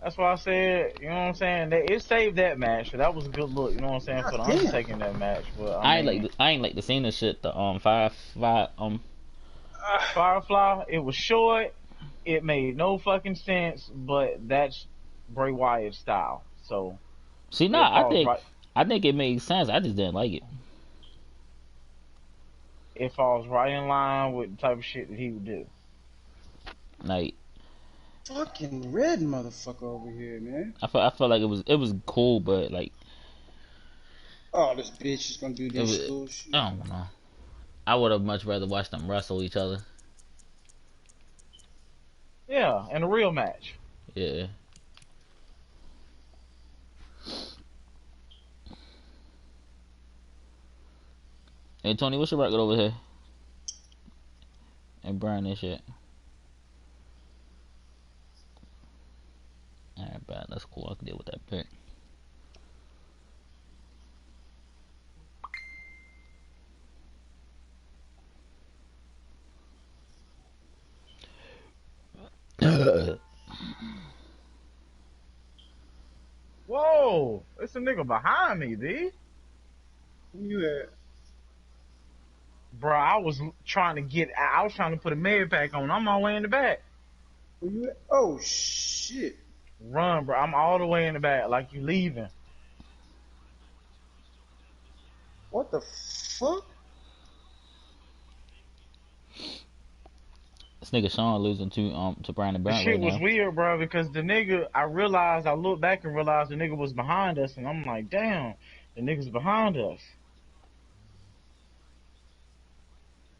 That's why I said, you know what I'm saying? It saved that match. So that was a good look, you know what I'm saying, God for the damn. Undertaker in that match. But I ain't like the Cena shit. The five Firefly, it was short. It made no fucking sense, but that's Bray Wyatt's style. So See, it nah, falls right. I think it made sense. I just didn't like it. It falls right in line with the type of shit that he would do. Like Fucking red motherfucker over here, man. I felt like it was cool, but like Oh, this bitch is gonna do it this was. bullshit. I don't know. I would have much rather watched them wrestle each other. Yeah, in a real match. Yeah. Hey Tony, what's your record over here? And Brian and shit. Alright, bad. That's cool. I can deal with that pick. Whoa, it's a nigga behind me, B. Where you at? Bro, I was trying to put a med pack on. I'm all the way in the back. Where you at? Oh shit. Run, bro. I'm all the way in the back, like you leaving. What the fuck? This nigga Sean losing to Brandon The Brown shit right was now. weird, bro, because the nigga, I looked back and realized the nigga was behind us, and I'm like, damn, the nigga's behind us.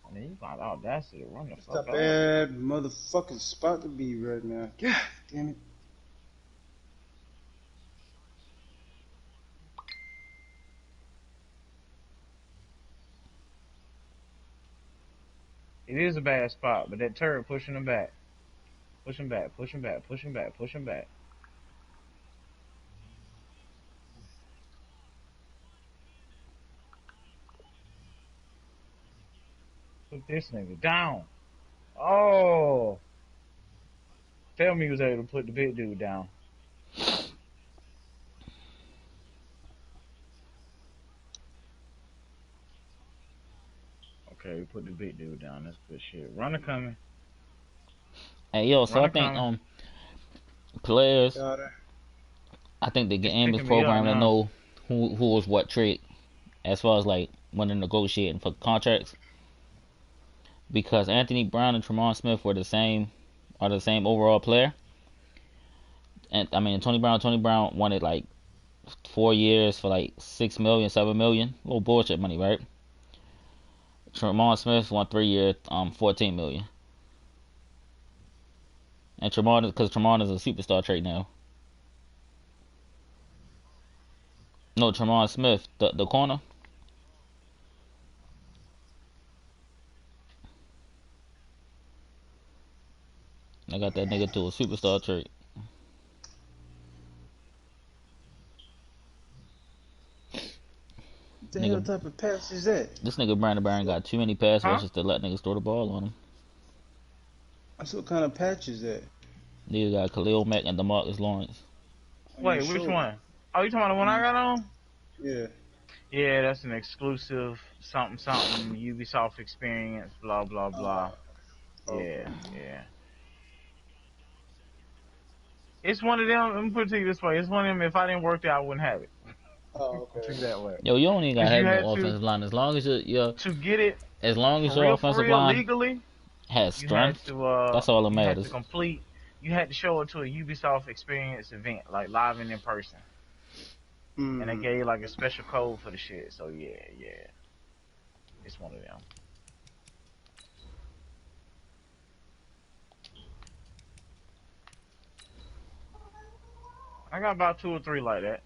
And then you got audacity to run the It's a fuck out. bad motherfucking spot to be right now. God damn it. It is a bad spot, but that turret pushing him back. Push him back, push him back, push him back, push him back. Put this nigga down. Oh. Tell me he was able to put the big dude down. Okay, put the big dude down. That's good shit. Runner coming. Hey yo, so I Runner think coming. players, Got her. I think the It's game is picking me up programmed to now. know who was what trick as far as like when they're negotiating for contracts. Because Anthony Brown and Tremont Smith were the same overall player. And I mean Tony Brown wanted like 4 years for like 6 million, 7 million. A little bullshit money, right? Tremont Smith won 3 years, 14 million. And because Tremont is a superstar trait now. No, Tremont Smith, the corner. I got that nigga to a superstar trait. What the hell Nigga, type of pass is that? this nigga Brandon Barron got too many pass Huh? rushes to let niggas throw the ball on him. That's what kind of patch is that? Nigga got Khalil Mack and DeMarcus Lawrence. On your Wait, which shoulder. one? Oh, you talking about the one I got on? Yeah. Yeah, that's an exclusive something Ubisoft experience, blah blah blah. Okay. Yeah. It's one of them. Let me put it to you this way: it's one of them. If I didn't work there, I wouldn't have it. Oh, Put okay. it that way. Yo, you don't even gotta Because you have had no offensive line as long as to get it your for offensive real, line legally. has You had strength. to That's all that you had to matters. complete. You had to show it to a Ubisoft experience event, like live and in person, and they gave you like a special code for the shit. So yeah, it's one of them. I got about 2 or 3 like that.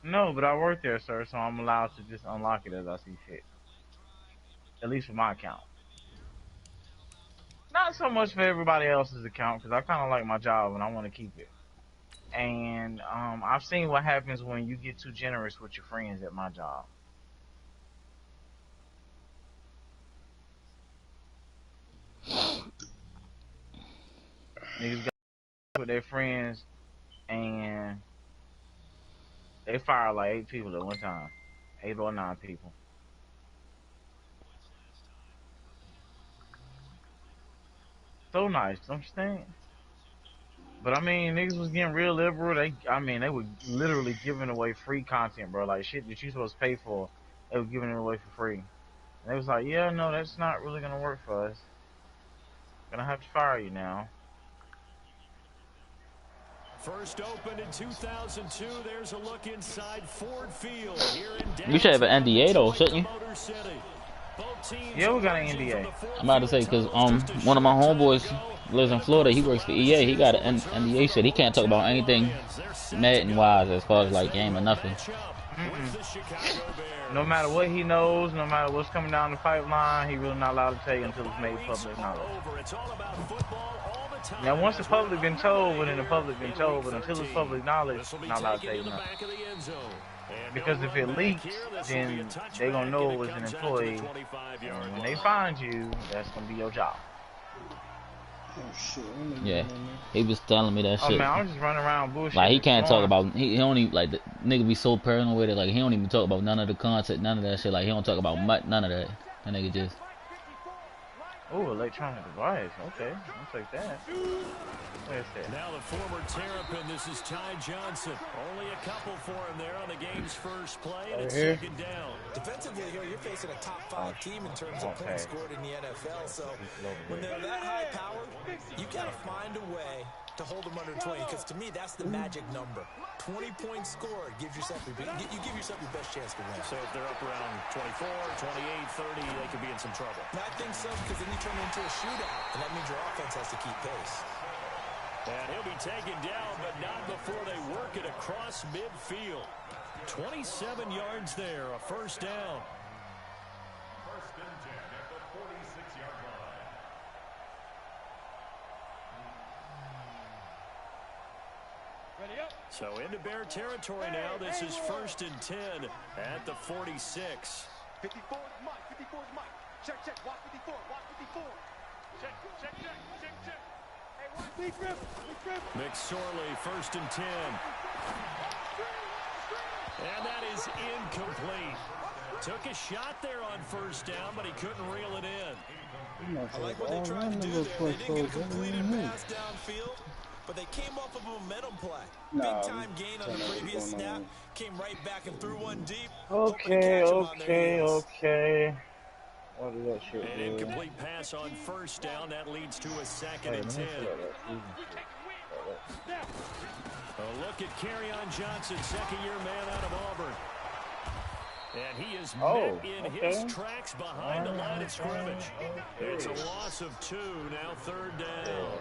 No, but I work there, sir, so I'm allowed to just unlock it as I see fit. At least for my account. Not so much for everybody else's account, because I kind of like my job and I want to keep it. And I've seen what happens when you get too generous with your friends at my job. with their friends, and they fired like 8 people at one time, 8 or 9 people. So nice, don't you think? But I mean, niggas was getting real liberal. They were literally giving away free content, bro. Like shit that you supposed to pay for, they were giving it away for free. And they was like, yeah, no, that's not really gonna work for us. Gonna have to fire you now. First opened in 2002. There's a look inside Ford Field here in You should have an NDA though, shouldn't you? Yeah, we got an NDA. I'm about to say because one of my homeboys lives in Florida. He works for EA. He got an NDA. Shit, he can't talk about anything Madden wise as far as like game or nothing. No matter what he knows, no matter what's coming down the pipeline, he really not allowed to tell you until it's made public knowledge. Now, once the public been told, then the public been told, but until it's public knowledge, not allowed to tell you nothing. Because if it leaks, then they gonna know it was an employee, and when they find you, that's gonna be your job. Oh shit. Yeah, he was telling me that Oh shit. man, I'm just running around bullshit. Like he can't talk about. He don't even like the nigga be so paranoid with it. Like he don't even talk about none of the content, none of that shit. Like he don't talk about none of that. That nigga just. Oh, electronic device. Okay, I'll take that. Where's that? Now the former Terrapin, this is Ty Johnson. Only a couple for him there on the game's first play, and it's second down. Defensively here, you're facing a top 5 team in terms of points scored in the NFL. So when they're that high powered, you got to find a way to hold them under 20. Because to me, that's the magic number. 20 points scored gives yourself you give yourself your best chance to win. So if they're up around 24, 28, 30, they could be in some trouble. I think so, because then you turn it into a shootout, and that means your offense has to keep pace. And he'll be taken down, but not before they work it across midfield. 27 yards there, a first down. First and 10 at the 46-yard line. So into Bear territory now. This is first and 10 at the 46. 54 is Mike. 54 is Mike. Check, watch 54. Watch 54. Check. Hey, watch. McSorley, first and 10. And that is incomplete. Took a shot there on first down, but he couldn't reel it in. I like what they tried to do there. They didn't get a completed pass downfield, but they came off of a momentum play. Big time gain on the previous snap. Came right back and threw one deep. Okay. What is that shit, An incomplete pass on first down. That leads to a second and 10. A look at Kerryon Johnson, second-year man out of Auburn. And he is met in his tracks behind the line of scrimmage. It's a loss of 2, now third down.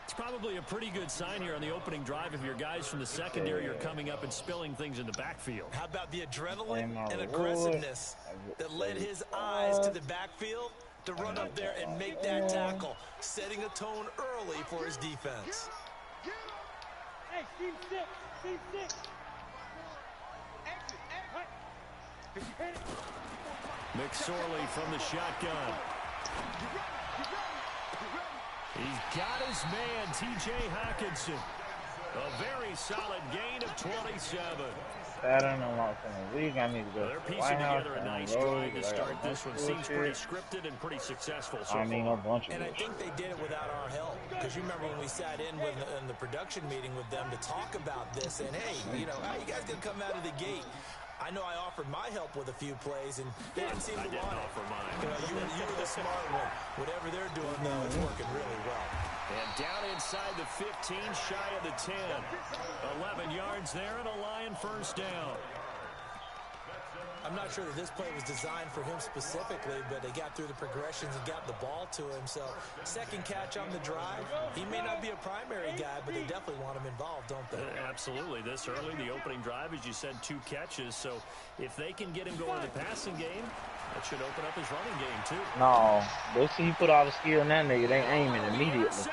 It's probably a pretty good sign here on the opening drive if your guys from the secondary are coming up and spilling things in the backfield. How about the adrenaline and aggressiveness that led his eyes to the backfield to run up there and make that tackle, setting a tone early for his defense. Hey, Team 6. McSorley from the shotgun. He's got his man, T.J. Hockenson. A very solid gain of 27. Saturn and lost in the league. I need to go. They're piecing together a nice drive to start this one. Seems pretty scripted and pretty successful so far. A bunch of and I think they did it without our help. Because you remember when we sat in the production meeting with them to talk about this, and hey, you know, how you guys gonna come out of the gate? I know I offered my help with a few plays, and they didn't seem to want it. You know, you were the smart one. Whatever they're doing now, it's working really well. And down inside the 15, shy of the 10. 11 yards there and a Lion first down. I'm not sure that this play was designed for him specifically, but they got through the progressions and got the ball to him. So second catch on the drive. He may not be a primary guy, but they definitely want him involved, don't they? Absolutely. This early, the opening drive, as you said, 2 catches. So if they can get him going in the passing game, that should open up his running game, too. No. They see he put all the skill in that nigga. They aiming immediately.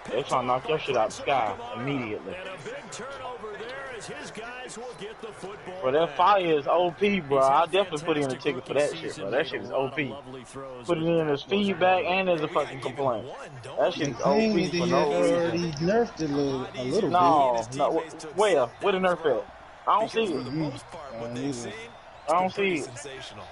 They're trying to knock your shit out the sky immediately. And a big turnover there as knows his guys will get the football Bro, that back. fire is OP, bro. He's had I a definitely put in a fantastic ticket for rookie that shit, season, bro. That made shit a is lot OP. of lovely throws, Put it but in that as wasn't feedback one of and as a We gotta fucking give him complaint. one, don't That we? shit The is thing OP is, for they no had reason. already nerfed it a little bit. No, no. Where? Where the nerf at? I don't see Because it. for the most part, what they've seen, I don't it's been pretty see it. sensational.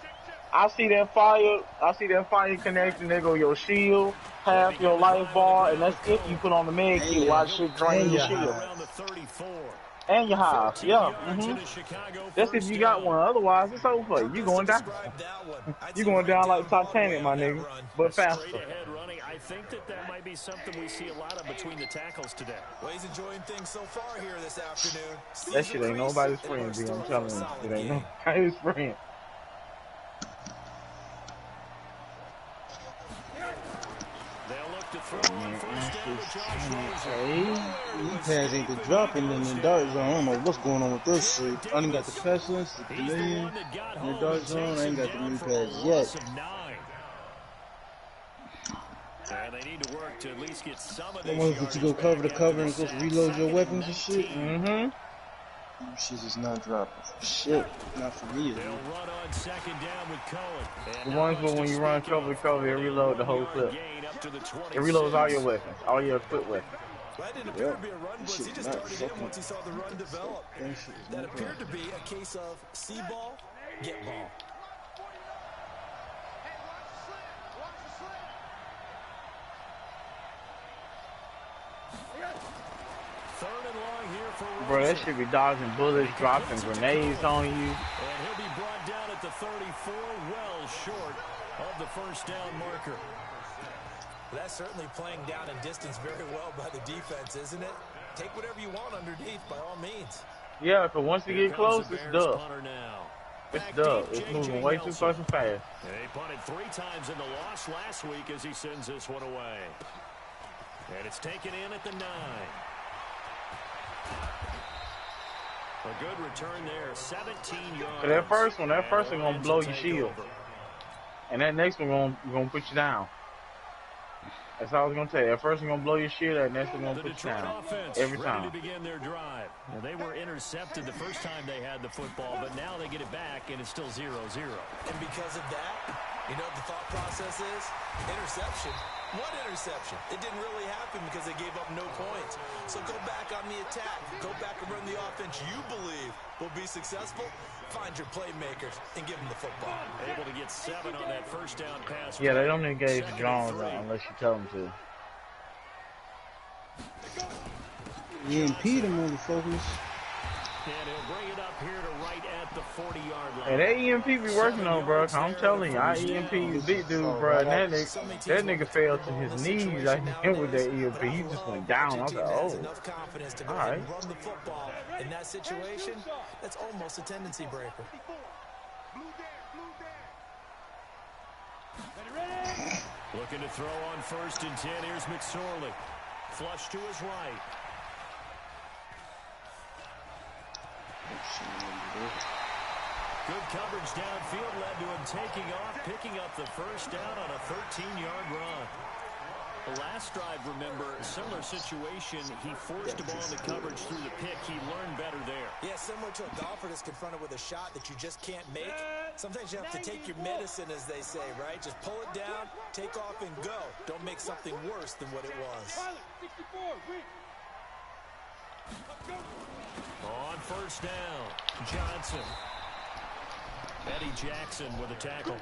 I see that fire. I see that fire connection. There go your shield, half your life bar, and that's if you put on the med kit. Watch shit drain And your your shield around the 34. and your hive. 14 Yeah. yards into Chicago That's if first you got down. one. Otherwise, it's over for you. You going down. Describe that one. I'd You say going right down like Broadway Titanic, my on that nigga, run. but Straight faster. ahead running. I think that might be something we see a lot of between the tackles today. Well, he's enjoying things so far here this afternoon. That shit ain't nobody's friend, B. I'm telling you, it ain't nobody's friend. They'll look to throw on first down to Josh Rosen. These pads ain't been dropping in the dart zone. I don't know what's going on with this shit. I done got the pestilence, the He's the chameleon, one that got in the home dart and zone. takes I ain't him got the down new for a pads loss yet. of 9. And they need to work to at least get some of I this wonder if you go yardage cover back to cover after and the go sack. reload your 2nd weapons and and shit. 19. Shit is not dropping. Shit, not for me. They'll run on second down with Cohen. And The now ones looks where when to you run sneak cover off to cover, it for a reload the whole 1-yard clip. gain up to the It reloads all your 26. weapons, all your equipped weapons. That didn't appear Yeah. to be a run That blitz. shit He is just not started in fucking- once he saw the run develop. That shit is That not appeared to be a case of see ball, get ball. Third and long here for Bro, that Rosen. should be dodging bullets, dropping grenades on you. And he'll be brought down at the 34, well short of the first down marker. That's certainly playing down in distance very well by the defense, isn't it? Take whatever you want underneath, by all means. Yeah, because once you Here get comes close, the it's Bears dub. punter now. It's Back dub. deep, It's J.J. moving way too Nelson. fucking fast. They punted 3 times in the loss last week as he sends this one away. And it's taken in at the 9. A good return there, 17 yards. So that first one gonna And blow to your take shield. over. And that next one gonna put you down. That's all I was gonna tell you. That first one gonna blow your shit, that next one gonna The put you Detroit down. offense Every ready time. to begin their drive. Now, they were intercepted the first time they had the football, but now they get it back, and it's still 0-0. And because of that, you know what the thought process is? Interception. What interception? It didn't really happen because they gave up no points. So go back on the attack. Go back and run the offense you believe will be successful. Find your playmakers and give them the football. Able to get 7 on that first down pass. Yeah, they don't engage Second and drones 3. unless you tell them to. EMP them motherfuckers. And he'll bring it up here to right at the 40-yard line. Hey, that EMP be working on, bro. I'm telling you, our EMP is big dude, bro. And that nigga fell to his knees like with that EMP. He just went down. I was like, oh. Enough confidence to go All ahead right. and run the football. In that situation, that's almost a tendency breaker. Looking to throw on first and 10. Here's McSorley. Flush to his right. Good coverage downfield led to him taking off, picking up the first down on a 13-yard run. The last drive, remember, similar situation. He forced the ball into coverage through the pick. He learned better there. Yeah, similar to a golfer that's confronted with a shot that you just can't make. Sometimes you have to take your medicine, as they say, right? Just pull it down, take off, and go. Don't make something worse than what it was. On first down, Johnson. Eddie Jackson with a tackle.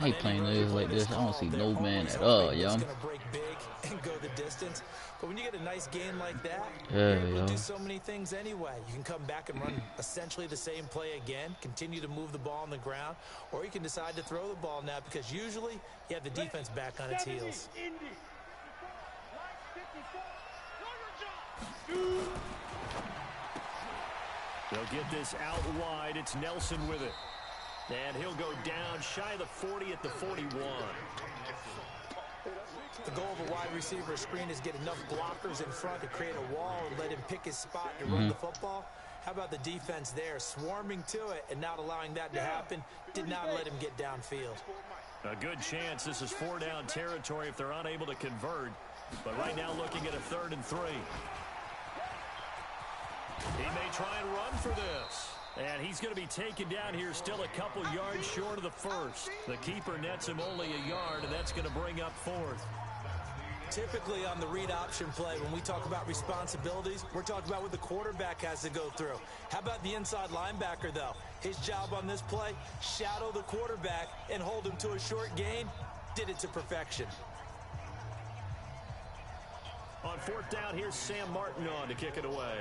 I ain't playing niggas like this. I don't see no man at all, yo. It's gonna break big and go the distance. But when you get a nice gain like that, Yeah, you're able yo. to do so many things anyway. You can come back and run essentially the same play again, continue to move the ball on the ground, or you can decide to throw the ball now because usually you have the defense back on its heels. They'll get this out wide. It's Nelson with it. And he'll go down shy of the 40 at the 41. The goal of a wide receiver screen is get enough blockers in front to create a wall and let him pick his spot to run the football. How about the defense there, swarming to it and not allowing that to happen? Did not let him get downfield. A good chance this is 4-down territory if they're unable to convert. But right now looking at a 3rd and 3. He may try and run for this. And he's going to be taken down here still a couple yards short of the first. The keeper nets him only a yard, and that's going to bring up fourth. Typically on the read option play, when we talk about responsibilities, we're talking about what the quarterback has to go through. How about the inside linebacker, though? His job on this play, shadow the quarterback and hold him to a short gain. Did it to perfection. On fourth down, here's Sam Martin on to kick it away.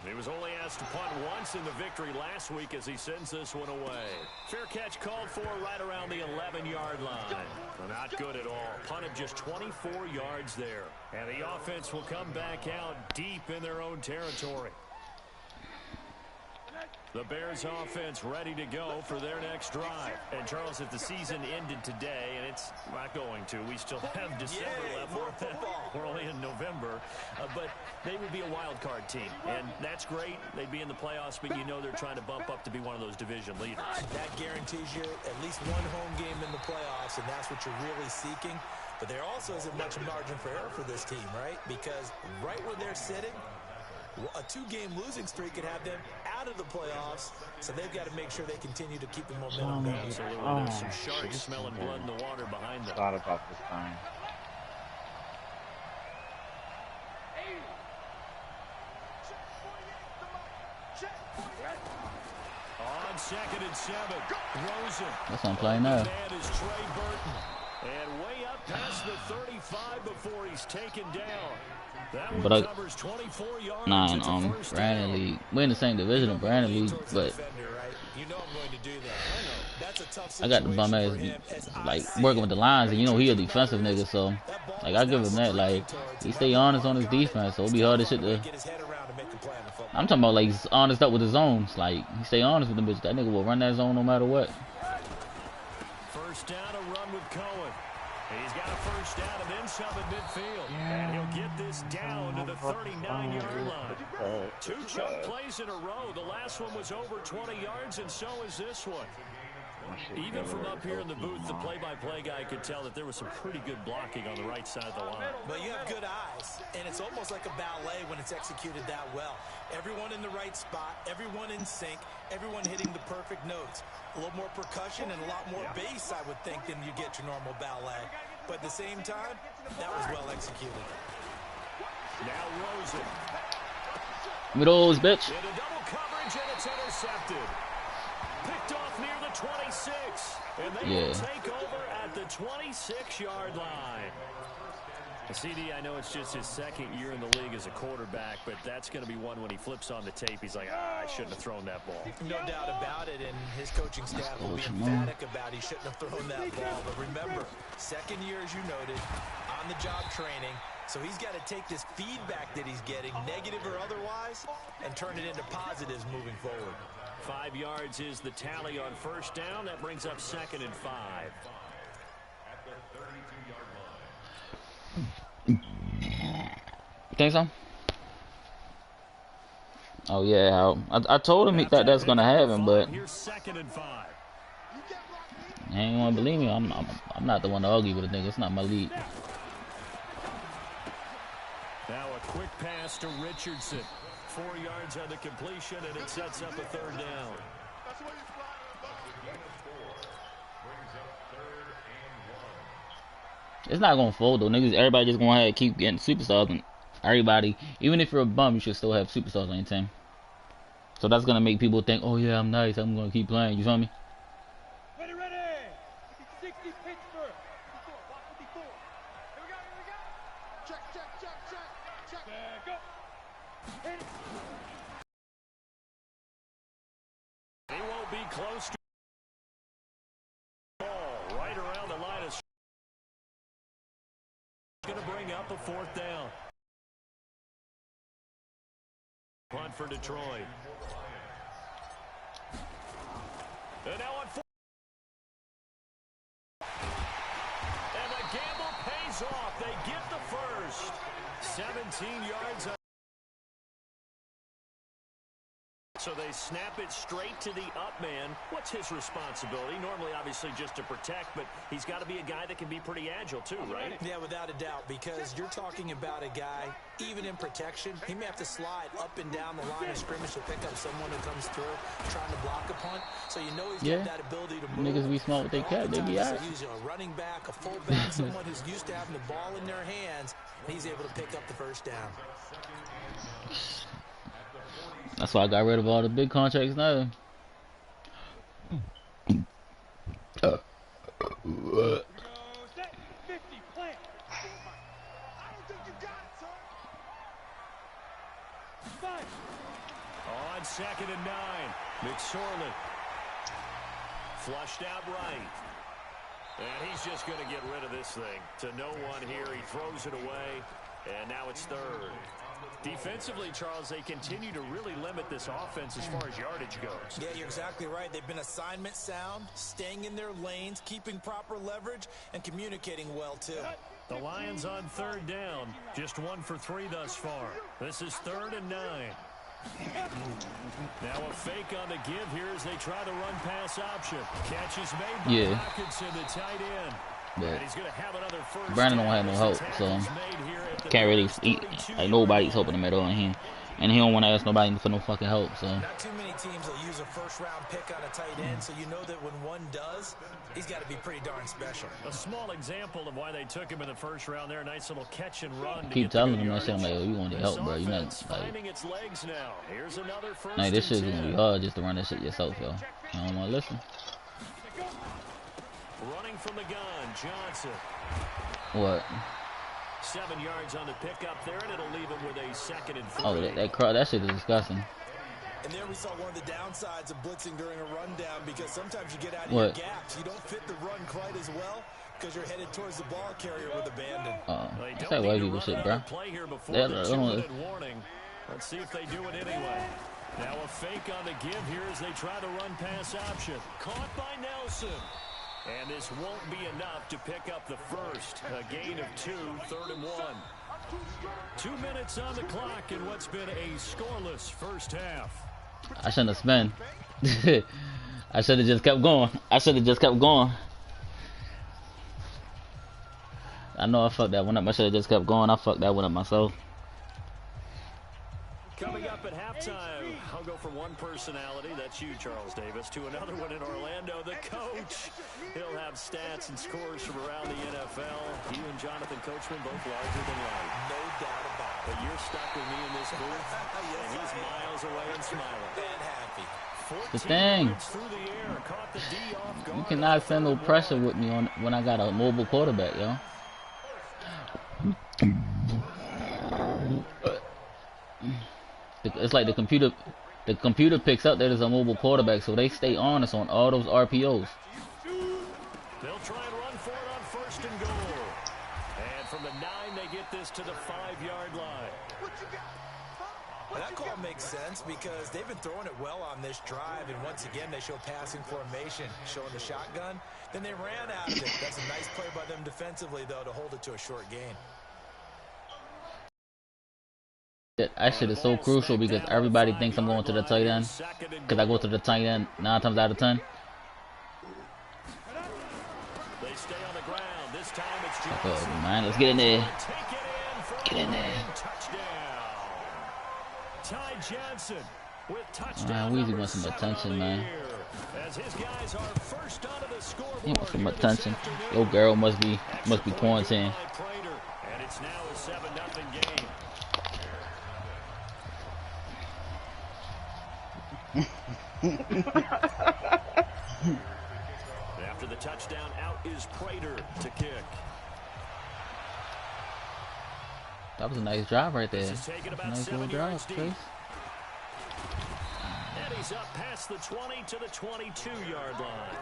He was only asked to punt once in the victory last week as he sends this one away. Fair catch called for right around the 11-yard line. Not good at all. Punted just 24 yards there. And the offense will come back out deep in their own territory. The Bears offense ready to go for their next drive. And Charles, if the season ended today, and it's not going to, we still have December left. We're only in November. But they would be a wild card team. And that's great. They'd be in the playoffs, but you know they're trying to bump up to be one of those division leaders. That guarantees you at least one home game in the playoffs, and that's what you're really seeking. But there also isn't much margin for error for this team, right? Because right where they're sitting, a 2-game losing streak could have them out of the playoffs, so they've got to make sure they continue to keep the momentum going. Absolutely. There's some sharks smelling blood in the water behind them. Thought about this time. On 2nd and 7, Rosen. That's on play now. Man is Trey Burton. And way up past the 35 before he's taken down. That one covers 24 yards. Nah, Brandon League. We're in the same division of Brandon League, but I got the bum ass like working with the lines, and you know he a defensive nigga, so like I give him that. Like he stay honest on his defense, so it'll be hard as shit to. I'm talking about like he's honest up with his zones. Like he stay honest with them bitch. That nigga will run that zone no matter what. First down, a run with Cohen. He's got a first down and then some at midfield. And he'll get this down to the 39-yard line. 2 chunk plays in a row. The last one was over 20 yards, and so is this one. Even from up here in the booth, the play-by-play guy could tell that there was some pretty good blocking on the right side of the line. But you have good eyes, and it's almost like a ballet when it's executed that well. Everyone in the right spot, everyone in sync, everyone hitting the perfect notes. A little more percussion and a lot more bass, I would think, than you get your normal ballet. But at the same time, that was well executed. Now Rosen. Middles, bitch. Into double coverage, and it's intercepted. Picked off near the 26. And they will take over at the 26-yard line. CD, I know it's just his second year in the league as a quarterback, but that's going to be one when he flips on the tape. He's like, I shouldn't have thrown that ball. No doubt about it, and his coaching staff will be emphatic about he shouldn't have thrown that ball. But remember, second year, as you noted, on-the-job training. So he's got to take this feedback that he's getting, negative or otherwise, and turn it into positives moving forward. 5 yards is the tally on first down. That brings up 2nd and 5. You think so? Oh yeah, I told him that that's gonna happen, but he ain't wanna believe me. I'm not the one to argue with a nigga. It's not my league. Now a quick pass to Richardson. 4 yards on the completion, and it sets up a third down. It's not gonna fold though, niggas. Everybody just gonna keep getting superstars, and everybody, even if you're a bum, you should still have superstars on your team. So that's gonna make people think, oh yeah, I'm nice, I'm gonna keep playing. You feel me? Ready, ready. 60 Pittsburgh. 54, watch 54. Here we go, here we go. Check, check, check, check, check. Go. Hit it. They won't be close to the ball. Right around the line of going to bring up a fourth down. Punt for Detroit. And now on fourth. And the gamble pays off. They get the first. 17 yards on So they snap it straight to the up man. What's his responsibility? Normally, obviously, just to protect, but he's got to be a guy that can be pretty agile too, right? Yeah, without a doubt, because you're talking about a guy, even in protection, he may have to slide up and down the line of scrimmage to pick up someone who comes through trying to block a punt. So you know he's got that ability to move. Niggas be smart with their cat, they be out. He's a running back, a fullback, someone who's used to having the ball in their hands, and he's able to pick up the first down. That's why I got rid of all the big contracts now. On 2nd and 9, McSorley flushed out right. And he's just going to get rid of this thing. To no one here, he throws it away, and now it's 3rd. Defensively, Charles, they continue to really limit this offense as far as yardage goes. Yeah, you're exactly right. They've been assignment sound, staying in their lanes, keeping proper leverage, and communicating well, too. The Lions on 3rd down, just 1 for 3 thus far. This is 3rd and 9. Now a fake on the give here as they try the run-pass option. Catch is made by Hockenson, the tight end. But he's gonna have another first Brandon don't have no help, so can't really like nobody's helping him at all in here. And he don't want to ask nobody for no fucking help, so. Not too many teams will use a first-round pick on a tight end, so you know that when one does, he's got to be pretty darn special. A small example of why they took him in the first round there. A nice little catch and run. Keep telling him that shit. I'm like, oh, you want to help, bro. You not like. Its legs now. Here's another first Like, this shit's gonna be hard just to run that shit yourself, yo. I don't want to listen. Running from the gun, Johnson. What? 7 yards on the pickup there, and it'll leave him with a 2nd and 3. Oh, that shit is disgusting. And there we saw one of the downsides of blitzing during a rundown, because sometimes you get out of your gaps. You don't fit the run quite as well because you're headed towards the ball carrier with abandon. That's that white people shit, bro. Let's see if they do it anyway. Now a fake on the give here as they try the run pass option. Caught by Nelson. And this won't be enough to pick up the first. A gain of 2, 3rd and 1. 2 minutes on the clock in what's been a scoreless first half. I shouldn't have spun. I should have just kept going. I know I fucked that one up. I should have just kept going. I fucked that one up myself. Coming up at halftime, I'll go from one personality, that's you, Charles Davis, to another one in Orlando, the coach. He'll have stats and scores from around the NFL. You and Jonathan Coachman both larger than life. No doubt about it. But you're stuck with me in this booth, and he's miles away and smiling. And happy. The thing, you cannot send no pressure with me on when I got a mobile quarterback, yo. It's like the computer picks up that there's a mobile quarterback, so they stay honest on all those RPOs. They'll try and run for it on 1st and goal. And from the 9, they get this to the 5-yard line. Well, that call makes sense because they've been throwing it well on this drive, and once again they show passing formation, showing the shotgun. Then they ran out of it. That's a nice play by them defensively, though, to hold it to a short gain. That shit is so crucial because everybody thinks I'm going to the tight end. Because I go to the tight end 9 times out of 10. They stay on the ground. This time it's oh, man, let's get in there. Get in there. Ty Johnson with touchdown. Weezy wants some attention, man. As his guys are first onto the scoreboard. He wants some attention. Yo, girl must be quarantined. And it's now a 7-0 game. After the touchdown, out is Prater to kick. That was a nice drive right there. Nice little drive, Chase. And he's up past the 20 to the 22-yard line.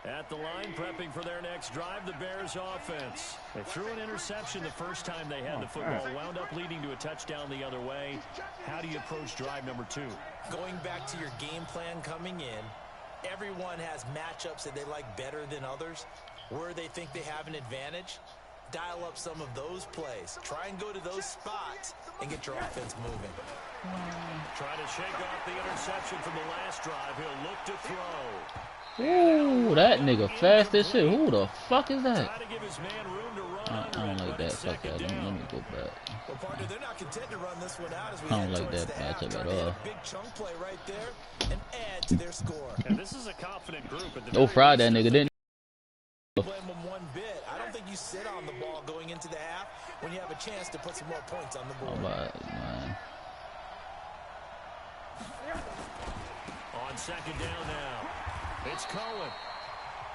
At the line, prepping for their next drive, the Bears offense. They threw an interception the first time they had the football, wound up leading to a touchdown the other way. How do you approach drive number 2? Going back to your game plan coming in, everyone has matchups that they like better than others, where they think they have an advantage. Dial up some of those plays. Try and go to those spots and get your offense moving. Trying to shake off the interception from the last drive. He'll look to throw. Ooh, that nigga fast as shit. Who the fuck is that? Trying to give his man room to run I don't like that. Fuck that. Let me go back. Well, partner, they're not content to run this one out as we I don't head like towards that the half. matchup Trying at to hit all. a big chunk play right there and add to their score. And this is a confident group. At the No very fried that least, nigga, didn't Blame them one bit. I don't think you sit on the ball going into the half when you have a chance to put some more points on the oh, board. man. On second down now, it's Cohen.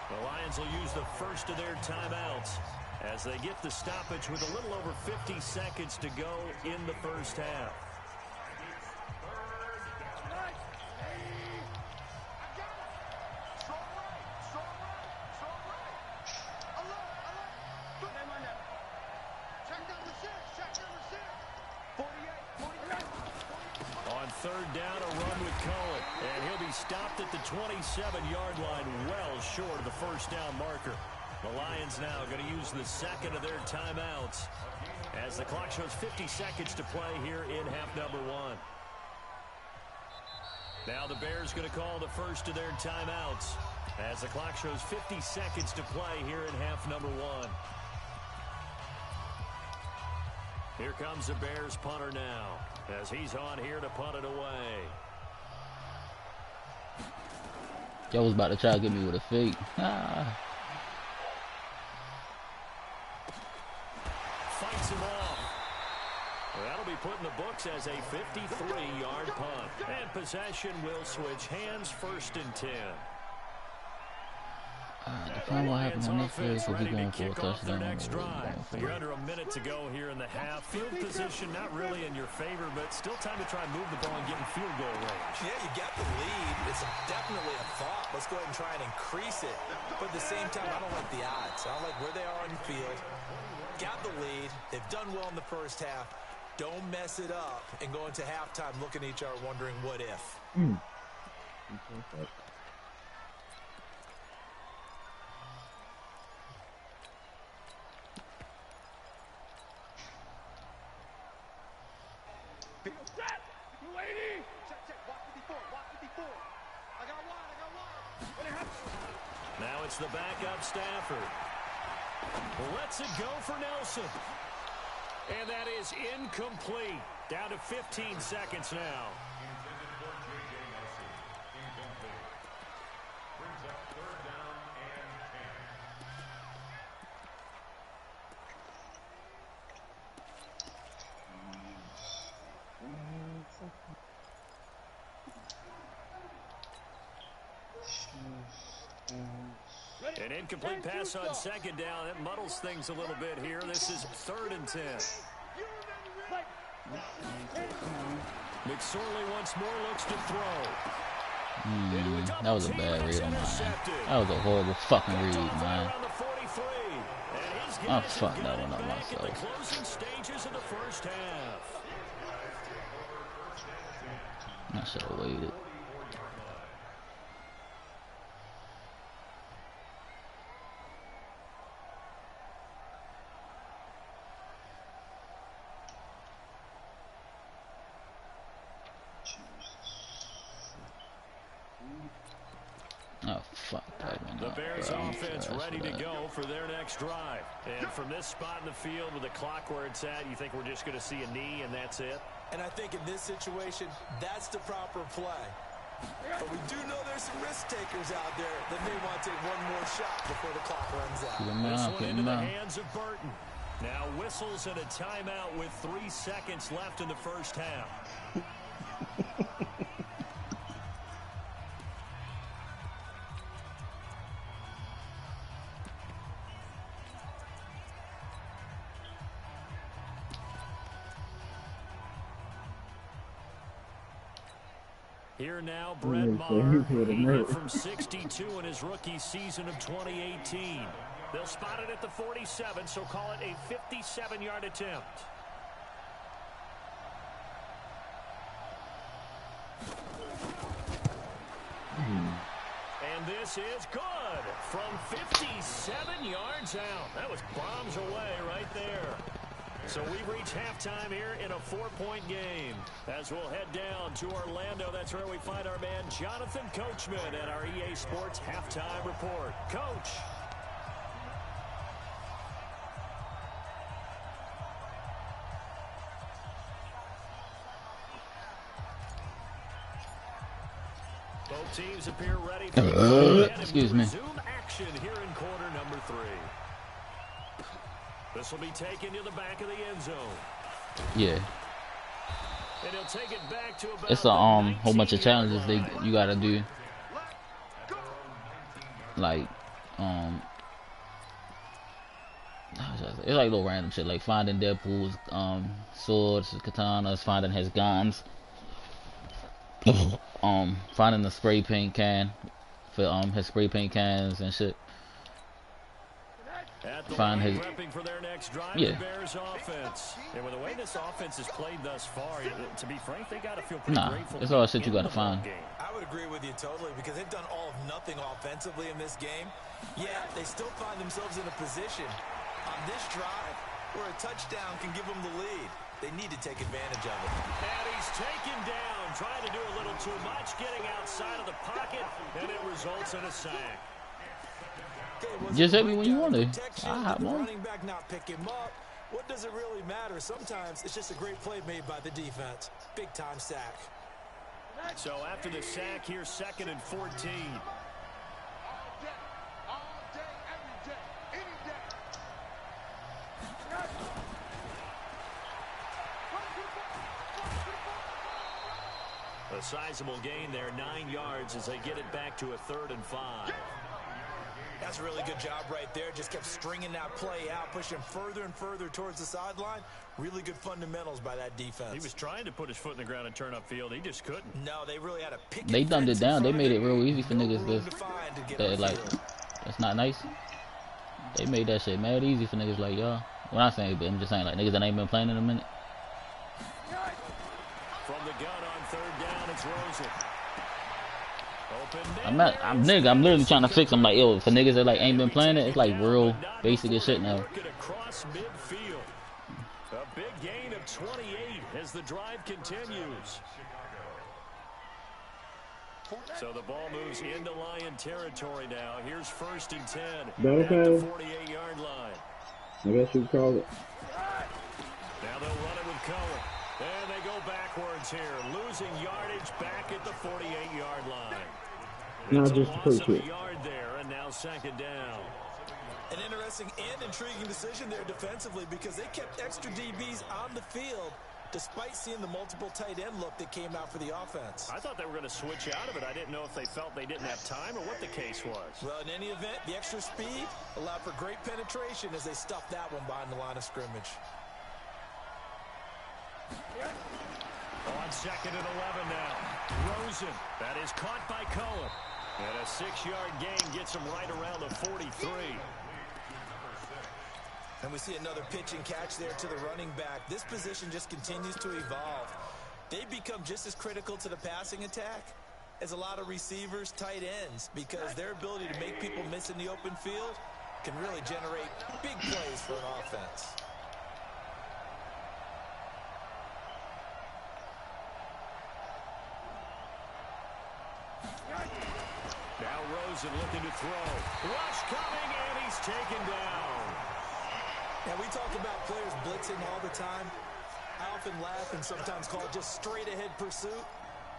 The Lions will use the first of their timeouts as they get the stoppage with a little over 50 seconds to go in the first half. On third down, a run with Cohen, and he'll be stopped at the 27-yard line, well short of the first down marker. The Lions now going to use the second of their timeouts as the clock shows 50 seconds to play here in half number one. Now the Bears going to call the first of their timeouts as the clock shows 50 seconds to play here in half number one. Here comes the Bears punter now as he's on here to punt it away. Y'all was about to try to get me with a fake. Fights him off. That'll be put in the books as a 53-yard punt. And possession will switch hands, 1st and 10. Define what happened on this phase if we going for a touchdown. You're under a minute to go here in the half. Field position not really in your favor, but still time to try and move the ball and get in field goal range. Yeah, you got the lead. It's definitely a thought. Let's go ahead and try and increase it. But at the same time, I don't like the odds. I don't like where they are on the field. Got the lead. They've done well in the first half. Don't mess it up and go into halftime looking at each other wondering what if. Now it's the backup Stafford. Lets it go for Nelson. And that is incomplete. Down to 15 seconds now. An incomplete pass on second down. That muddles things a little bit here. This is 3rd and 10. McSorley once more looks to throw. That was a bad read on mine. That was a horrible fucking read, man. I fucked that one up myself. Closing stages of the first half. I should have waited. Oh, fuck that one. The Bears bro. offense ready to go for their next drive. And from this spot in the field with the clock where it's at, you think we're just going to see a knee and that's it? And I think in this situation, that's the proper play. But we do know there's some risk takers out there that may want to take one more shot before the clock runs out. This one into the hands of Burton. Now whistles and a timeout with 3 seconds left in the first half. Here now, Brett Maher, he went from 62 in his rookie season of 2018. They'll spot it at the 47, so call it a 57-yard attempt. this is good from 57 yards out. That was bombs away right there. So we've reached halftime here in a 4-point game. As we'll head down to Orlando, that's where we find our man Jonathan Coachman at our EA Sports Halftime Report. Coach. Both teams appear ready for excuse me. resume action here in quarter number 3. This will be taken to the back of the end zone. Yeah. And he'll take it back to about It's a whole bunch of challenges you gotta do. Like it's like little random shit, like finding Deadpool's swords, his katanas, finding his guns, finding the spray paint can for his spray paint cans and shit. Find his for their next drive, yeah. The Bears offense. And with the way this offense has played thus far, to be frank, they got to feel pretty grateful. It's all shit you got to find. I would agree with you totally because they've done all of nothing offensively in this game. Yeah, they still find themselves in a position on this drive where a touchdown can give them the lead. They need to take advantage of it. And he's taken down, trying to do a little too much, getting outside of the pocket, and it results in a sack. Just hit me when you want to. I'll hop on. Running back not pick him up. What does it really matter? Sometimes it's just a great play made by the defense. Big time sack. So after the sack, here's 2nd and 14. All day, every day, any day. A sizable gain there, 9 yards as they get it back to a 3rd and 5. That's a really good job right there. Just kept stringing that play out, pushing further and further towards the sideline. Really good fundamentals by that defense. He was trying to put his foot in the ground and turn upfield. He just couldn't. No, they really had to pick it. They dumbed it down. They made it real easy for niggas that like, that's not nice. They made that shit mad easy for niggas like y'all. Well, I'm saying, but I'm just saying like niggas that ain't been playing in a minute. From the gun on 3rd down, it's Rosen. I'm literally trying to fix them. Like, yo, for niggas that like ain't been playing it, it's like real basic as shit now. Across midfield. A big gain of 28 as the drive continues. So the ball moves into Lion territory now. Here's 1st and 10 at the 48-yard line. I guess you call it. Now they'll run it with Cohen. And they go backwards here, losing yardage back at the 48-yard line. Not It's just a a loss of quick a yard there, and now 2nd down. An interesting and intriguing decision there defensively because they kept extra DBs on the field despite seeing the multiple tight end look that came out for the offense. I thought they were going to switch out of it. I didn't know if they felt they didn't have time or what the case was. Well, in any event, the extra speed allowed for great penetration as they stuffed that one behind the line of scrimmage. On 2nd and 11 now. Rosen. That is caught by Cohen. And a 6-yard gain gets him right around the 43. And we see another pitch and catch there to the running back. This position just continues to evolve. They become just as critical to the passing attack as a lot of receivers, tight ends, because their ability to make people miss in the open field can really generate big plays for an offense. Now Rosen looking to throw. Rush coming, and he's taken down. Now, we talk about players blitzing all the time. I often laugh and sometimes call it just straight-ahead pursuit.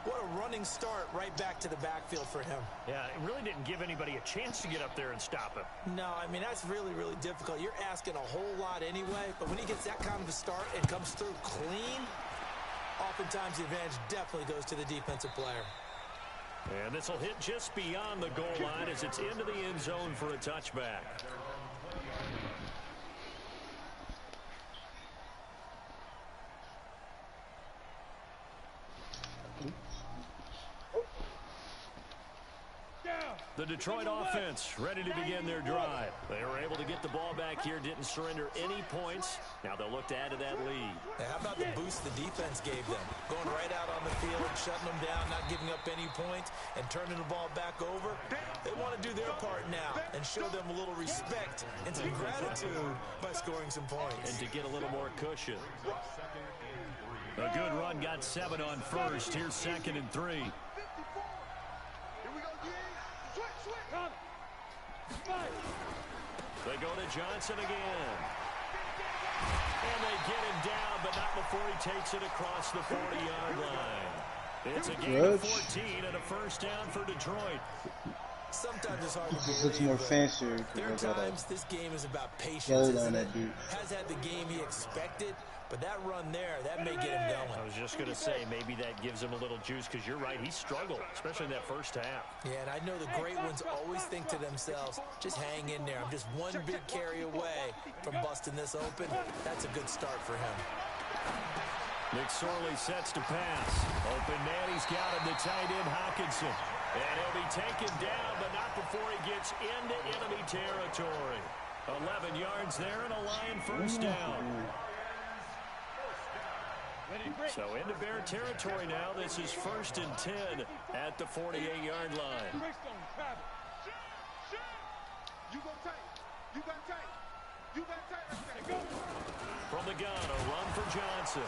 What a running start right back to the backfield for him. Yeah, it really didn't give anybody a chance to get up there and stop him. No, I mean, that's really, really difficult. You're asking a whole lot anyway, but when he gets that kind of a start and comes through clean, oftentimes the advantage definitely goes to the defensive player. And this will hit just beyond the goal line as it's into the end zone for a touchback. Down. The Detroit offense ready to begin their drive. They were able to get the ball back here, didn't surrender any points. Now they'll look to add to that lead. Now, how about the boost the defense gave them? Going right out on the field, shutting them down, not giving up any points, and turning the ball back over. They want to do their part now and show them a little respect and some gratitude by scoring some points. And to get a little more cushion. A good run, got 7 on first. Here's 2nd and 3. They go to Johnson again. And they get him down, but not before he takes it across the 40-yard line. It's a gain of 14 and a first down for Detroit. Sometimes it's hard to This looks more fancier. There are times this game is about patience, isn't it? Has had the game he expected, but that run there, that may get him going. I was just going to say, maybe that gives him a little juice, because you're right, he struggled, especially in that first half. Yeah, and I know the great ones always think to themselves, just hang in there. I'm just one big carry away from busting this open. That's a good start for him. McSorley sets to pass. Open man, he's got him, the tight end Hockenson. And he'll be taken down, but not before he gets into enemy territory. 11 yards there and a Lion first down. So into Bear territory now. This is 1st and 10 at the 48-yard line. From the gun, a run for Johnson.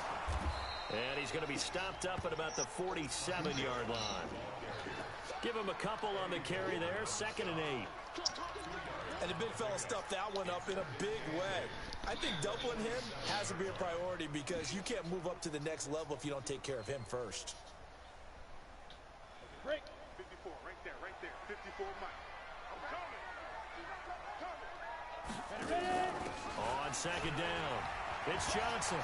And he's going to be stopped up at about the 47-yard line. Give him a couple on the carry there. 2nd and 8. And the big fella stuffed that one up in a big way. I think doubling him has to be a priority because you can't move up to the next level if you don't take care of him first. Break. 54, right there. 54 Mike. I'm coming. On 2nd down, it's Johnson.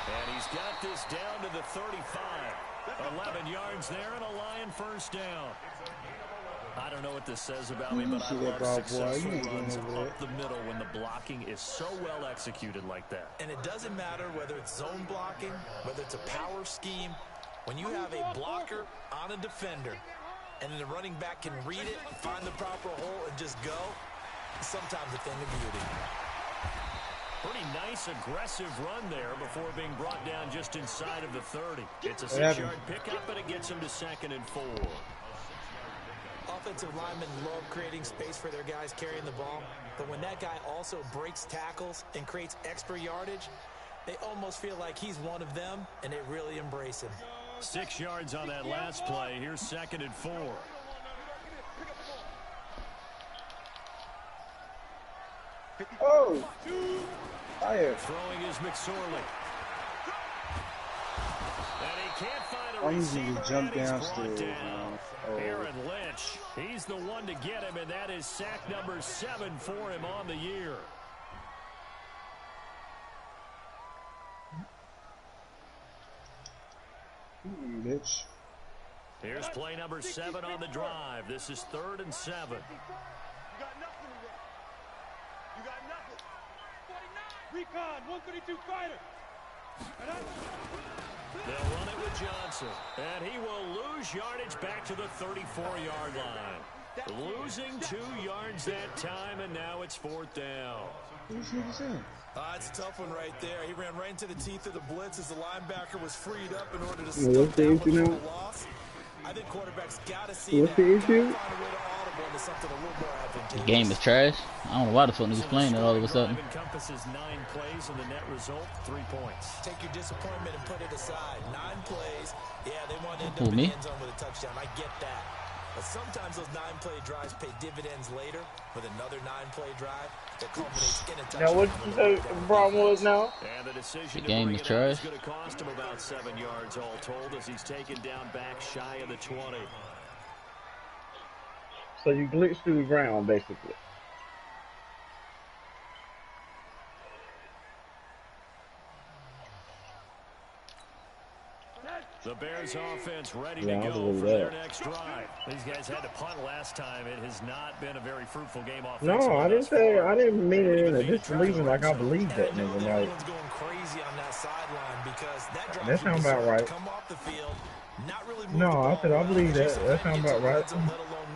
And he's got this down to the 35. 11 yards there and a Lion first down. I don't know what this says about me, but I love successful runs up the middle when the blocking is so well executed like that. And it doesn't matter whether it's zone blocking, whether it's a power scheme. When you have a blocker on a defender, and then the running back can read it, find the proper hole, and just go, it's sometimes a thing of beauty. Pretty nice, aggressive run there before being brought down just inside of the 30. It's a 6-yard pickup, and it gets him to 2nd and 4. Offensive linemen love creating space for their guys carrying the ball, but when that guy also breaks tackles and creates extra yardage, they almost feel like he's one of them, and they really embrace him. 6 yards on that last play. Here's 2nd and 4. Oh! Fire. Throwing is McSorley. And he can't find a I'm usually receiver, jump and he's downstairs. brought down. Oh. Aaron Lynch, he's the one to get him, and that is sack number 7 for him on the year. Bitch. Here's play number 7 on the drive. This is 3rd and 7. You got nothing today. You got nothing. 49. Recon, 132 fighter. They'll run it with Johnson. And he will lose yardage back to the 34-yard line. Losing 2 yards that time, and now it's 4th down. Who's niggas in? It's a tough one right there. He ran right into the teeth of the blitz as the linebacker was freed up in order to What's the issue now? loss. I think quarterbacks got to see What's that. the issue? Find a way to audible into something a little more advantageous. The game is trash. I don't know why the fuck niggas playing it all of a sudden. Encompasses 9 plays, and the net result, 3 points. Take your disappointment and put it aside. 9 plays. Yeah, they want to end Who, up in me? the end zone with a touchdown. I get that. But sometimes those 9-play drives pay dividends later with another 9-play drive that culminates in a touchdown. Now, what you say the problem was now? And the decision The game to is bring it out is trash. going to cost him about 7 yards all told as he's taken down back shy of the 20. So you glitched through the ground, basically. The Bears offense ready Yeah, to I'll go believe for their that. next drive. These guys had to punt last time. It has not been a very fruitful game offensively. No, I didn't thus say. far. I didn't mean it in a disbelieving like I believe that And I know nigga. that Like, everyone's going crazy on that sideline because that drive That sound about right. come off the field not really moved No, the ball I said I believe that. just That sounds about right. let alone,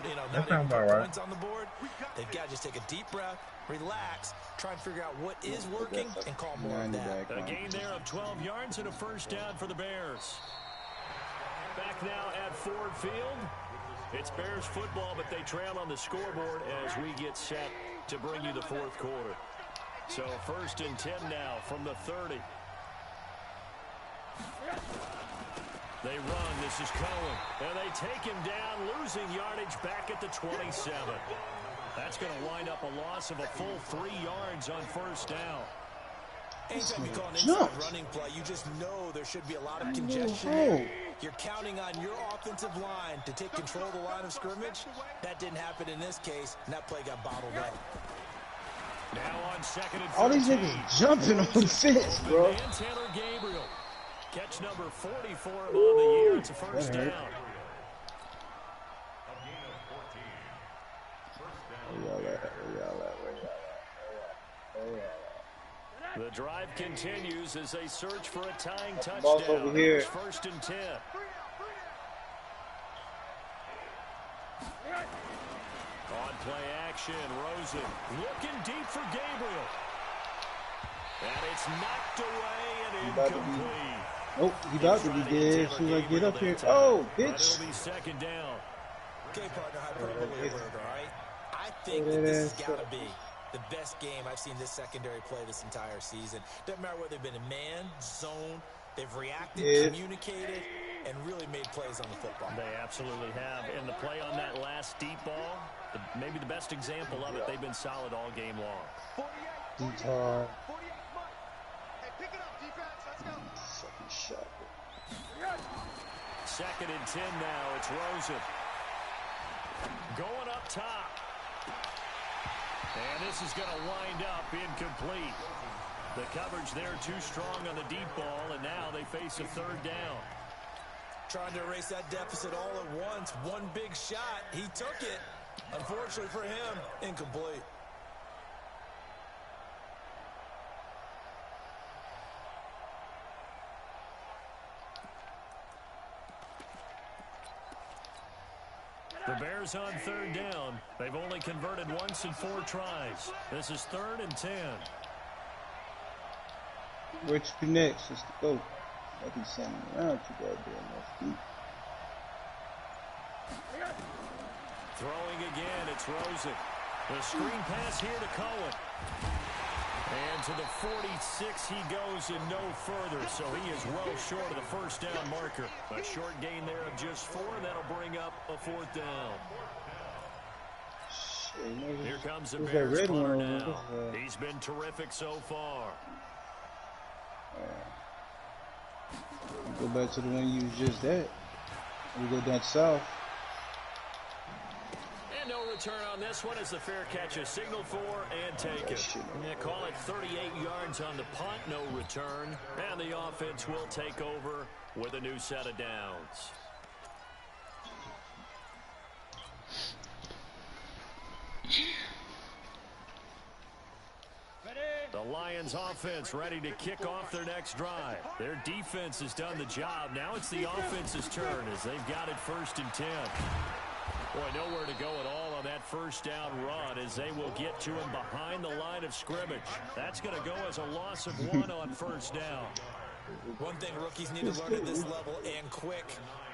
That not sounds even put about right. points on the board. They've got to just take a deep breath, relax, try and figure out what is working, and call more of that. A gain there of 12 yards and a first down for the Bears. Back now at Ford Field. It's Bears football, but they trail on the scoreboard as we get set to bring you the fourth quarter. So 1st and 10 now from the 30. They run. This is Cohen. And they take him down, losing yardage back at the 27. That's going to wind up a loss of a full 3 yards on first down. Anytime you call an inside running play, you just know there should be a lot of congestion there. You're counting on your offensive line to take control of the line of scrimmage. That didn't happen in this case, and that play got bottled up. Now on 2nd and 13. All these niggas jumping on the fence, bro. And Taylor Gabriel. Catch number 40 for him on the year. It's a first down. The drive continues as they search for a tying touchdown. Over here. It's 1st and 10. On play action, Rosen looking deep for Gabriel. And it's knocked away and incomplete. Oh, he about to be dead as soon as I get up here. Oh, bitch. It'll be 2nd down. Okay, partner, hyperbole alert, all right? I think that this has got to be the best game I've seen this secondary play this entire season. Doesn't matter whether they've been in man, zone, they've reacted, communicated, and really made plays on the football. They absolutely have. And the play on that last deep ball, maybe the best example of it, they've been solid all game long. Detail. Hey, pick it up, defense. Let's go. Fucking shot. 2nd and 10 now. It's Rosen. Going up top. And this is going to wind up incomplete. The coverage there too strong on the deep ball, and now they face a 3rd down. Trying to erase that deficit all at once. One big shot. He took it. Unfortunately for him, incomplete. The Bears on 3rd down. They've only converted once in 4 tries. This is 3rd and 10. Where to next? Let's go. I be sending around too goddamn much. Throwing again, it's Rosen. The screen pass here to Cohen. And to the 46 he goes and no further, so he is well short of the first down marker. A short gain there of just 4, and that'll bring up a 4th down. Here comes the Bears punter now. He's been terrific so far. Go back to the one you was just at. We go down south. And no return on this one as the fair catch is signaled for and taken. Yeah, call it 38 yards on the punt, no return. And the offense will take over with a new set of downs. The Lions offense ready to kick off their next drive. Their defense has done the job. Now it's the offense's turn as they've got it 1st and 10. Boy, nowhere to go at all on that first down run as they will get to him behind the line of scrimmage. That's going to go as a loss of 1 on first down. One thing rookies need to learn at this level, and quick.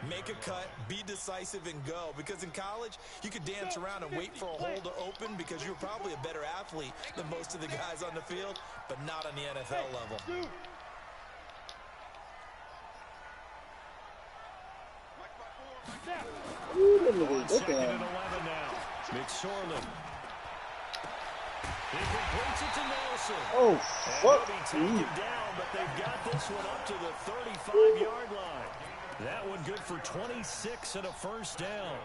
Make a cut, be decisive, and go. Because in college, you could dance around and wait for a hole to open because you're probably a better athlete than most of the guys on the field, but not on the NFL level. On 2nd and 11 now. McSorley. He completes it to Nelson. Oh, fuck. And he'll be taken down, but they've got this one up to the 35-yard line. That one good for 26 and a first down.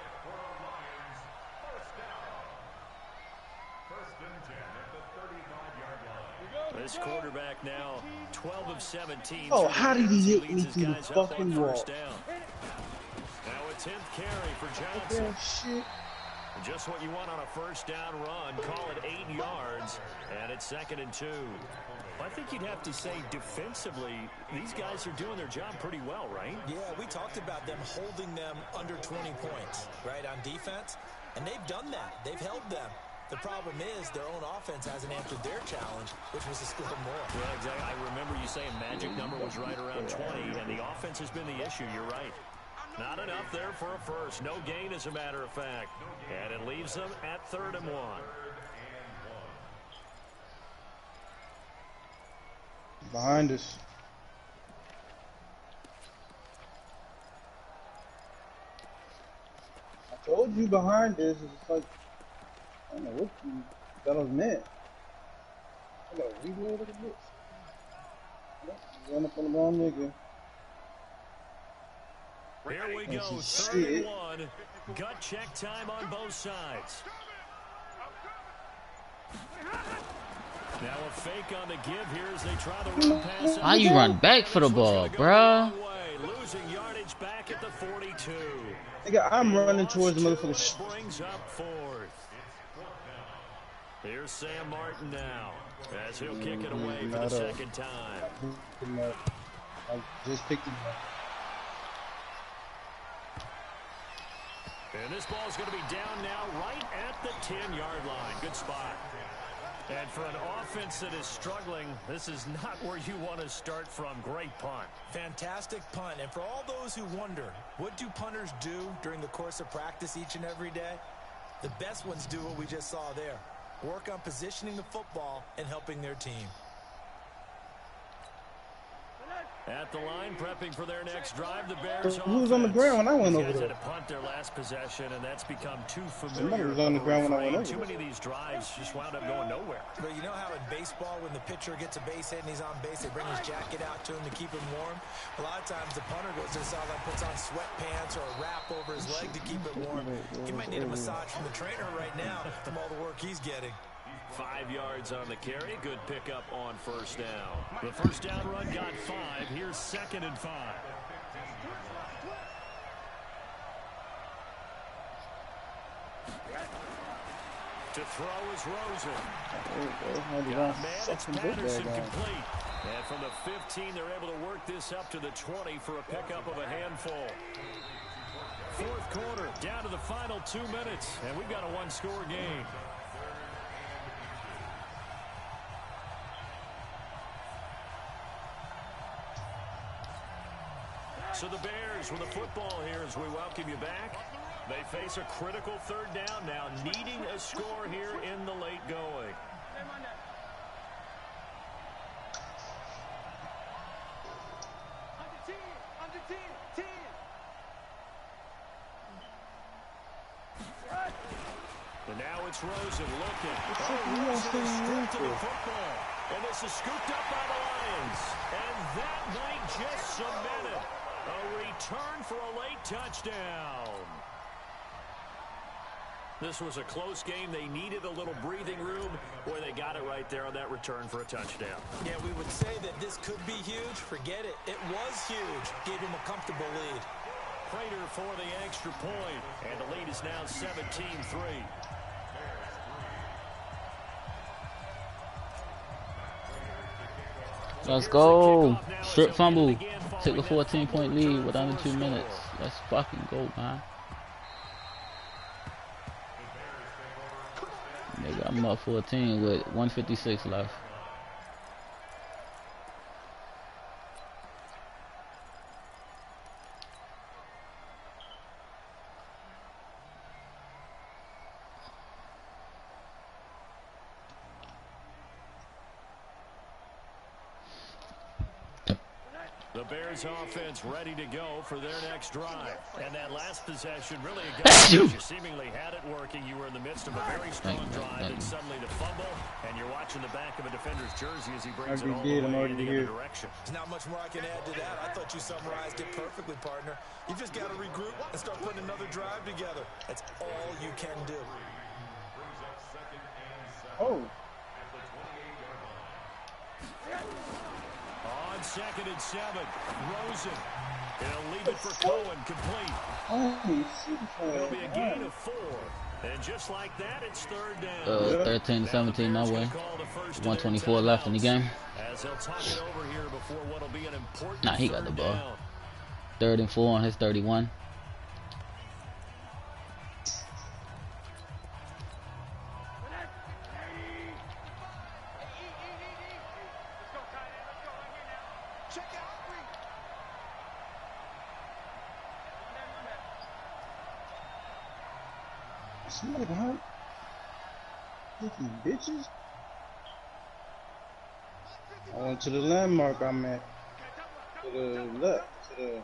This quarterback now 12 of 17. Oh, how did he hit me through the fucking wall? Now a 10th carry for Johnson. Shit. Just what you want on a first down run. Call it 8 yards, and it's 2nd and 2. I think you'd have to say defensively, these guys are doing their job pretty well, right? Yeah, we talked about them holding them under 20 points, right, on defense. And they've done that. They've held them. The problem is their own offense hasn't answered their challenge, which was to score more. Well, exactly. I remember you saying magic number was right around 20, and the offense has been the issue. You're right. Not enough there for a first. No gain, as a matter of fact. And it leaves them at 3rd and 1. Behind us. I told you behind us. It's like, I don't know what you thought it was meant. I got a reload of this. Run up on the wrong nigga. Here we go, 3rd and 1. Gut check time on both sides. Now a fake on the give here as they try the run pass. Why you run back for the ball, bruh? Losing yardage back at the 42. Nigga, I'm running towards the motherfucker. Brings up 4th. Here's Sam Martin now, as he'll kick it away for the 2nd time. I just picked him up. And this ball is going to be down now right at the 10-yard line. Good spot. And for an offense that is struggling, this is not where you want to start from. Great punt. Fantastic punt. And for all those who wonder, what do punters do during the course of practice each and every day? The best ones do what we just saw there. Work on positioning the football and helping their team. At the line, prepping for their next drive, the Bears. Who was on the ground when I went over there? Had to punt their last possession, and that's become too familiar. Somebody was on the ground when I went over Too there. many of these drives just wound up going nowhere. But you know how in baseball, when the pitcher gets a base hit and he's on base, they bring his jacket out to him to keep him warm? A lot of times the punter goes to the sideline, puts on sweatpants or a wrap over his leg to keep it warm. He might need a massage from the trainer right now from all the work he's getting. 5 yards on the carry. Good pickup on first down. The first down run got 5. Here's 2nd and 5. To throw is Rosen. Man, it's Patterson complete. And from the 15, they're able to work this up to the 20 for a pickup of a handful. 4th quarter, down to the final 2 minutes, and we've got a one-score game. So the Bears with the football here as we welcome you back. They face a critical 3rd down now, needing a score here in the late going. And now it's Rosen looking. Rosen is stripped of the football. And this is scooped up by the Lions. And that might just cement it. A return for a late touchdown. This was a close game. They needed a little breathing room. Boy, they got it right there on that return for a touchdown. Yeah, we would say that this could be huge. Forget it. It was huge. Gave him a comfortable lead. Prater for the extra point. And the lead is now 17-3. Let's go. Strip fumble. Take a 14-point lead with under 2 minutes. Let's fucking go, man. Nigga, I'm up 14 with 156 left. The Bears offense ready to go for their next drive. And that last possession really a guy you seemingly had it working. You were in the midst of a very strong drive, and suddenly the fumble, and you're watching the back of a defender's jersey as he brings it all the way in the other direction. There's not much more I can add to that. I thought you summarized it perfectly, partner. You just got to regroup and start putting another drive together. That's all you can do. Oh. On on 2nd and 7. Rosen. He'll leave it for Cohen, complete. It'll be a gain of 4. And just like that, it's 3rd down. 13-17 my way. 124 left in the game. As they'll talk it over here before what'll be an important Nah, he got the ball. down. 3rd and 4 on his 31. Somebody behind. Fucking bitches. I went to the landmark I'm at. To the left. To the.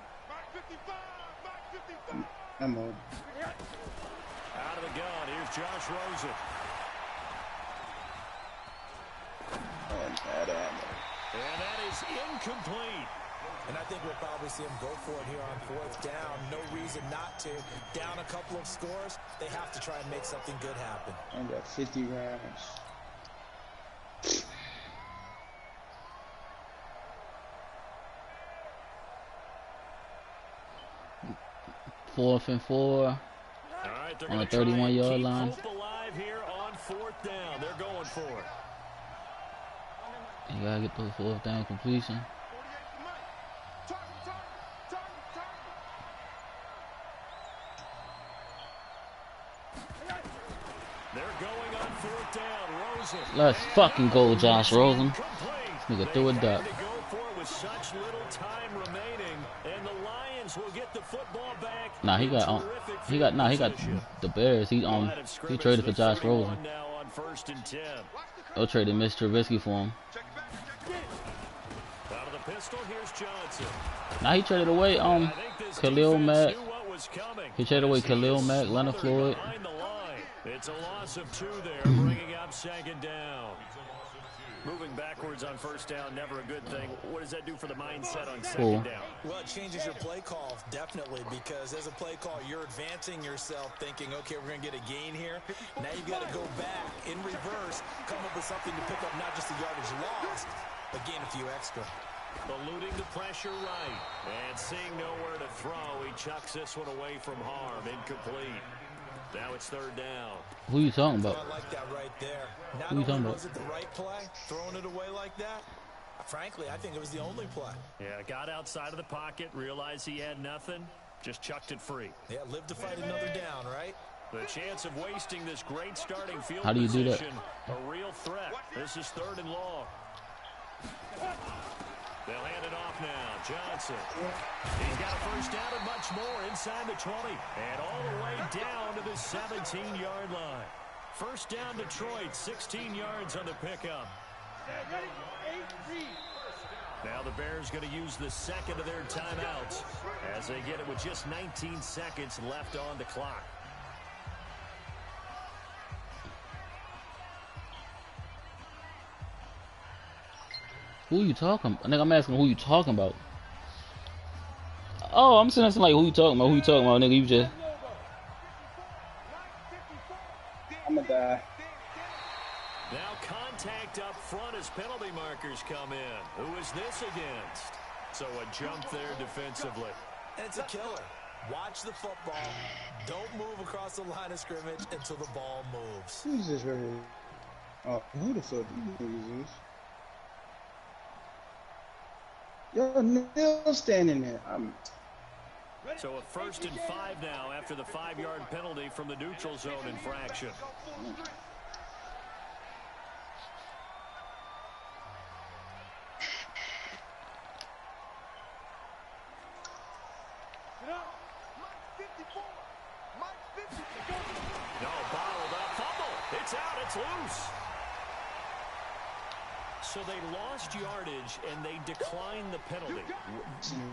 I'm on. Out of the gun, here's Josh Rosen. And that is incomplete. And I think we'll probably see him go for it here on 4th down. No reason not to. Down a couple of scores, they have to try and make something good happen. I got 50 rounds. Fourth and 4 All right, on the 31-yard line. Keep hope alive here on 4th down. They're going for it. You gotta get those 4th down completion. They're going on 4th down. Rosen. Let's fucking go, Josh Rosen. Nigga threw a duck. To go for it with such little time remaining, and the Lions will get the football back. Nah, he got the Bears. He traded for Josh Rosen. Now on 1st and 10. They traded Mitch Trubisky for him. Out of the pistol, here's Johnson. Now he traded away Khalil Mack. He traded away Khalil Mack, Leonard Floyd. Behind the line. It's a loss of 2 there, bringing up 2nd down. Moving backwards on 1st down, never a good thing. What does that do for the mindset on 2nd down? Well, it changes your play call, definitely, because as a play call, you're advancing yourself thinking, okay, we're going to get a gain here. Now you've got to go back in reverse, come up with something to pick up not just the yardage lost, but gain a few extra. Eluding the pressure right, and seeing nowhere to throw, he chucks this one away from harm, incomplete. Now it's 3rd down. Who you talking about? I like that right there. Not Who you talking only about? was it the right play, throwing it away like that, frankly, I think it was the only play. Yeah, got outside of the pocket, realized he had nothing, just chucked it free. Yeah, live to fight another down, right? The chance of wasting this great starting field How do you do that? position, a real threat. This is 3rd and long. They'll hand it off now. Johnson. He's got a 1st down and much more inside the 20. And all the way down to the 17-yard line. 1st down Detroit, 16 yards on the pickup. Now the Bears going to use the 2nd of their timeouts as they get it with just 19 seconds left on the clock. Who you talking about? Nigga, I'm asking who you talking about. Oh, I'm sitting there like, who you talking about? Who you talking about, nigga? You just... I'ma die. Now contact up front as penalty markers come in. Who is this against? So a jump there defensively. And it's a killer. Watch the football. Don't move across the line of scrimmage until the ball moves. Who's this right here? Oh, who the fuck is this? Yo, Neil standing there. So a 1st and 5 now after the 5-yard penalty from the neutral zone infraction. No, bottled up, fumble. It's out, it's loose. So they lost yardage and they declined the penalty.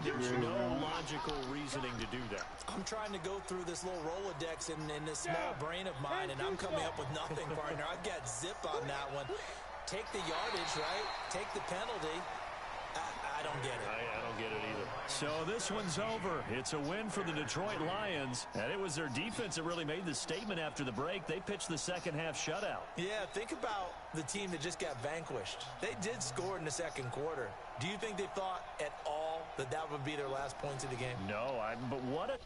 There's no logical reasoning to do that. I'm trying to go through this little Rolodex in this small brain of mine, and I'm coming up with nothing, partner. I've got zip on that one. Take the yardage, right? Take the penalty. I don't get it. I don't get it either. So this one's over. It's a win for the Detroit Lions, and it was their defense that really made the statement after the break. They pitched the second half shutout. Yeah, think about the team that just got vanquished. They did score in the second quarter. Do you think they thought at all that that would be their last points of the game? No, but what a...